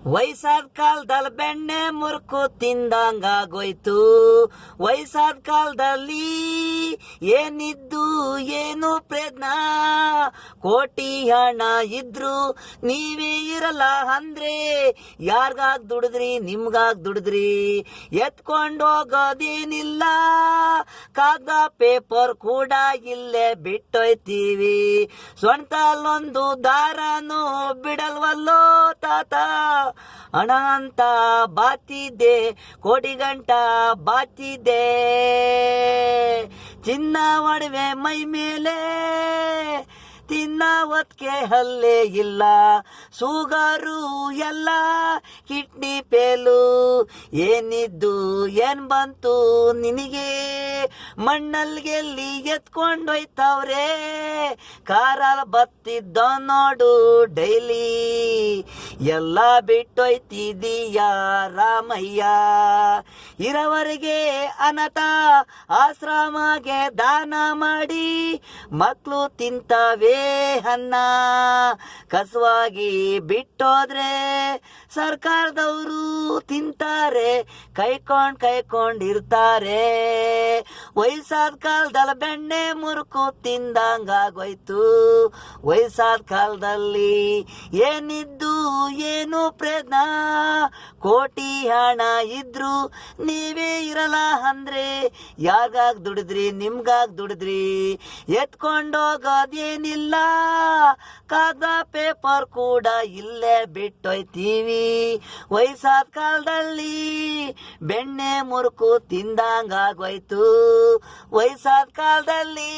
ವಯಸ್ಸಾದ ಕಾಲದಲ್ಲಿ ಬೆಣ್ಣೆ ಮುರುಕು ತಿಂದಂಗಾಗೋಯ್ತು. ವಯಸ್ಸಾದ ಕಾಲದಲ್ಲಿ ಏನಿದ್ದು ಏನು ಪ್ರಯತ್ನ, ಕೋಟಿ ಹಣ ಇದ್ರು ನೀವೇ ಇರಲ್ಲ ಅಂದ್ರೆ ಯಾರಿಗಾಗ್ ದುಡಿದ್ರಿ, ನಿಮ್ಗಾಗ್ ದುಡಿದ್ರಿ. ಎತ್ಕೊಂಡು ಹೋಗೋದೇನಿಲ್ಲ, ಕಾಗದ ಪೇಪರ್ ಕೂಡ ಇಲ್ಲೇ ಬಿಟ್ಟೋಯ್ತೀವಿ. ಸ್ವಂತಲ್ಲೊಂದು ದಾರನು ಬಿಡಲ್ವಲ್ಲೋ ತಾತ. ಹಣ ಅಂತ ಬಾತಿದೆ, ಕೋಟಿ ಗಂಟ ಬಾತಿದೆ. ಚಿನ್ನ ಒಡವೆ ಮೈ ಮೇಲೆ, ತಿನ್ನ ಹೊತ್ಕೆ ಹಲ್ಲೆ ಇಲ್ಲ. ಸುಗರು ಎಲ್ಲ ಕಿಡ್ನಿ ಪೇಲು, ಏನಿದ್ದು ಏನ್ ಬಂತು ನಿನಗೆ. ಮಣ್ಣಲ್ಗೆಲ್ಲಿ ಎತ್ಕೊಂಡೋಯ್ತವ್ರೆ, ಕಾರಲ್ಲಿ ಬತ್ತಿದ್ದ ನೋಡು ಡೈಲಿ. ಎಲ್ಲ ಬಿಟ್ಟೋಯ್ತಿದೀಯ ರಾಮಯ್ಯ. ಇರೋವರೆಗೆ ಅನಾಥ ಆಶ್ರಮಗೆ ದಾನ ಮಾಡಿ ಮಕ್ಕಳು ತಿಂತವೆ ಅನ್ನ. ಕಸವಾಗಿ ಬಿಟ್ಟೋದ್ರೆ ಸರ್ಕಾರದವರು ತಿಂತಾರೆ, ಕೈಕೊಂಡಿರ್ತಾರೆ. ವಯಸ್ಸಾದ ಕಾಲದಲ್ಲಿ ಬೆಣ್ಣೆ ಮುರುಕು ತಿಂದಂಗಾಗೋಯ್ತು. ವಯಸ್ಸಾದ ಕಾಲದಲ್ಲಿ ಏನಿದ್ದು ಏನು ಪ್ರಯತ್ನ, ಕೋಟಿ ಹಣ ಇದ್ರು ನೀವೇ ಇರಲ್ಲ ಅಂದ್ರೆ ಯಾರಿಗಾಗ್ ದುಡಿದ್ರಿ, ನಿಮ್ಗಾಗ್ ದುಡಿದ್ರಿ. ಎತ್ಕೊಂಡೋಗೋದೇನಿಲ್ಲ, ಕಾಗದ ಪೇಪರ್ ಕೂಡ ಇಲ್ಲೇ ಬಿಟ್ಟೋಯ್ತೀವಿ. ವಯಸ್ಸಾದ ಕಾಲದಲ್ಲಿ ಬೆಣ್ಣೆ ಮುರುಕು ತಿಂದಂಗಾಗೋಯ್ತು. ವಯಸ್ಸಾದ ಕಾಲದಲ್ಲಿ